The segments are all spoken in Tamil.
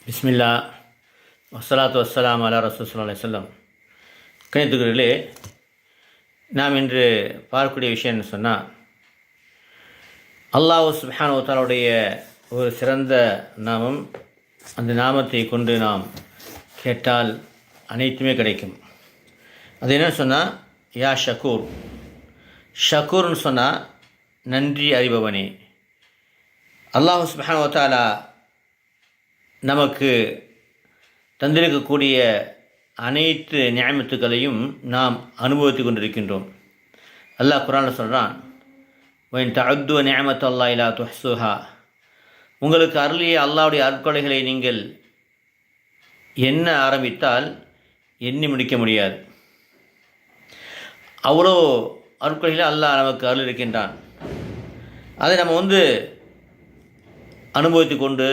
பிஸ்மில்லா வஸ்ஸலாத்து வஸ்ஸலாம் அலா ரசூல் ஸல்லல்லாஹு அலைஹி வஸல்லம். கணித்துக்குரியர்களே, நாம் இன்று பார்க்கக்கூடிய விஷயம்னு சொன்னால், அல்லாஹ் சுப்ஹானஹு வ தஆலாவுடைய ஒரு சிறந்த நாமம். அந்த நாமத்தை கொண்டு நாம் கேட்டால் அனைத்துமே கிடைக்கும். அது என்னன்னு சொன்னால், யா ஷக்கூர். ஷக்கூர்னு சொன்னால் நன்றி அறிபவனே. அல்லாஹ் சுப்ஹானஹு வ தஆலா நமக்கு தந்திருக்கக்கூடிய அனைத்து நியமத்துக்களையும் நாம் அனுபவித்து கொண்டிருக்கின்றோம். அல்லாஹ் குர்ஆனில் சொல்கிறான், வஇன் தஅத்து நிஅமத்தல்லாஹி லா துஹ்ஸூஹா. உங்களுக்கு அருளிய அல்லாஹ்வுடைய அருட்கொடைகளை நீங்கள் எண்ண ஆரம்பித்தால் எண்ணி முடிக்க முடியாது. அவ்வளோ அருட்கொடைகளை அல்லாஹ் நமக்கு அருள் இருக்கின்றான். அதை நம்ம அனுபவித்து கொண்டு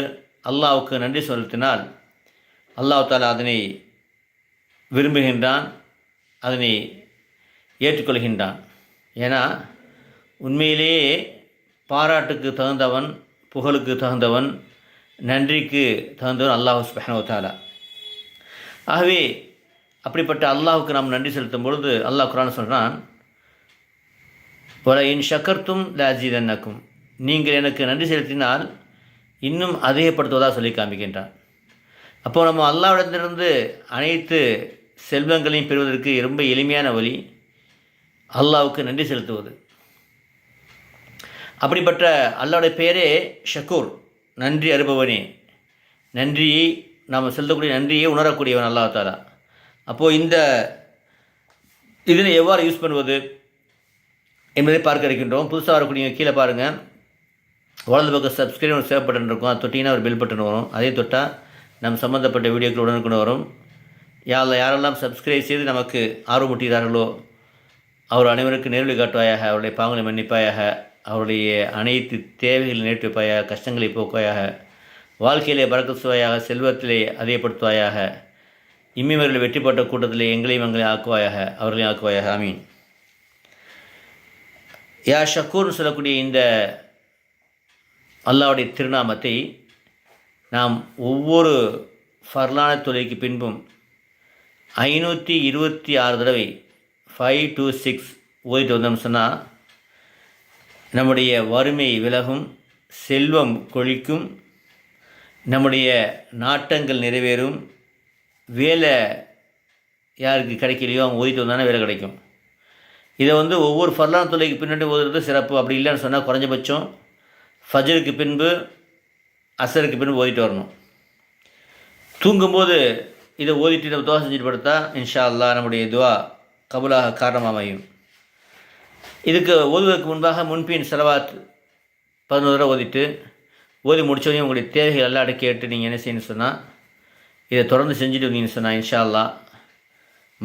அல்லாஹ்வுக்கு நன்றி செலுத்தினால் அல்லாஹ் தஆலா அதனை விரும்புகின்றான், அதனை ஏற்றுக்கொள்கின்றான். ஏன்னா உண்மையிலேயே பாராட்டுக்கு தகுந்தவன், புகழுக்கு தகுந்தவன், நன்றிக்கு தகுந்தவன் அல்லாஹ் சுப்ஹானஹு வ தஆலா. ஆகவே அப்படிப்பட்ட அல்லாஹ்வுக்கு நாம் நன்றி செலுத்தும் பொழுது அல்லாஹ் குர்ஆனில் சொல்கிறான், வல இன் ஷக்கர்தும் லஅஸீதன்னக்கும். நீங்கள் எனக்கு நன்றி செலுத்தினால் இன்னும் அதிகப்படுத்துவதாக சொல்லி காமிக்கின்றான். அப்போது நம்ம அல்லாஹ்விடத்திலிருந்து அனைத்து செல்வங்களையும் பெறுவதற்கு ரொம்ப எளிமையான வழி அல்லாஹ்வுக்கு நன்றி செலுத்துவது. அப்படிப்பட்ட அல்லாஹ்வுடைய பெயரே ஷக்கூர், நன்றி அறிபவனே. நன்றியை நாம் செலுத்தக்கூடிய நன்றியை உணரக்கூடியவன் அல்லாஹ் தஆலா. அப்போது இதனை எவ்வாறு யூஸ் பண்ணுவது என்பதை பார்க்க இருக்கின்றோம். புதுசாக வரக்கூடிய கீழே பாருங்கள், வலது பக்கம் சப்ஸ்கிரைப் ஒரு சேவ் பட்டன் இருக்கும். அது தொட்டிங்கன்னா ஒரு பெல் பட்டன் வரும். அதே தொட்டால் நம்ம சம்மந்தப்பட்ட வீடியோக்கள் உடனுக்குடன் வரும். யாரெல்லாம் சப்ஸ்கிரைப் செய்து நமக்கு ஆர்வமூட்டுகிறார்களோ அவர் அனைவருக்கு நேர்வழி காட்டுவாயாக, அவருடைய பாவங்களை மன்னிப்பாயாக, அவருடைய அனைத்து தேவைகளை நேற்று வைப்பாயாக, கஷ்டங்களை போக்குவாயாக, வாழ்க்கையிலே பறக்கத் செய்வாயாக, செல்வத்திலே அதிகப்படுத்துவாயாக, இம்மிவர்களை வெற்றி பெற்ற கூட்டத்திலே எங்களையும் அவர்களையும் ஆக்குவாயாக. ஆமீன். யா ஷக்கூர்னு சொல்லக்கூடிய இந்த அல்லாஹ்வுடைய திருநாமத்தை நாம் ஒவ்வொரு ஃபர்லான தொழுகைக்கு பின்பும் 526 தடவை 526 ஓதிட்டு வந்தோம்னு சொன்னால் நம்முடைய வறுமை விலகும், செல்வம் கொழிக்கும், நம்முடைய நாட்டங்கள் நிறைவேறும், வேலை யாருக்கு கிடைக்கலையோ அவங்க ஓதிட்டு வந்தானே வேலை கிடைக்கும். இதை ஒவ்வொரு ஃபர்லான தொழுகைக்கு பின்னாடி ஓதுறது சிறப்பு. அப்படி இல்லைன்னு சொன்னால் குறைஞ்சபட்சம் ஃபஜ்ருக்கு பின்பு, அசருக்கு பின்பு ஓதிட்டு வரணும். தூங்கும்போது இதை ஓதிட்டு நம்ம துவா செஞ்சுட்டு படுத்தா இன்ஷா அல்லாஹ் நம்முடைய துவா கபூலாக காரணமாக அமையும். இதுக்கு ஓதுவதற்கு முன்பாக முன்பின் ஸலவாத் 11 தடவை ஓதி முடித்தோடனே உங்களுடைய தேவைகள் எல்லாம் கேட்டு நீங்கள் என்ன செய்யணும்னு சொன்னால் இதை தொடர்ந்து செஞ்சுட்டு வந்தீங்கன்னு சொன்னால் இன்ஷா அல்லாஹ்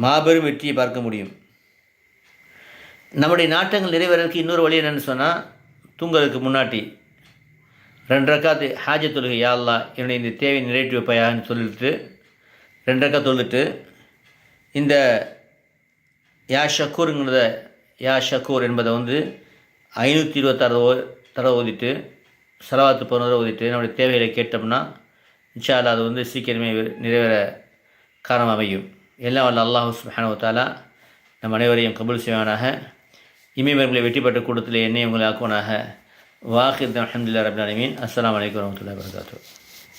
மாபெரும் வெற்றியை பார்க்க முடியும். நம்முடைய நாட்டங்கள் நிறைவேறதுக்கு இன்னொரு வழி என்னென்னு சொன்னால், தூங்குறதுக்கு முன்னாடி 2 ரக்காத்து ஹாஜத் தொழுகை, யா அல்லாஹ் என்னுடைய இந்த தேவை நிறைவேற்றி வைப்பாயான்னு சொல்லிட்டு 2 ரக்காத் தொழுதுட்டு இந்த யா ஷக்கூர் என்பதை 526 தடவை ஓதிட்டு ஸலவாத்து 11 தடவை ஓதிட்டு நம்முடைய தேவைகளை கேட்டோம்னா இன்ஷா அல்லாஹ் அது சீக்கிரமே நிறைவேற காரணம் அமையும். எல்லாம் வல்ல அல்லாஹ் சுப்ஹானஹு வ தஆலா நம் அனைவரையும் கபூல் செய்வானாக. இமயமர்களை வெற்றி பெற்ற கூட்டத்தில் என்னை உங்களை ஆக்குவானாக. வாஹிர் அல்ஹம்துலில்லாஹி ரப்பில் ஆலமீன். அஸ்ஸலாமு அலைக்கும் வரஹ்மத்துல்லாஹி வபரகாத்துஹு.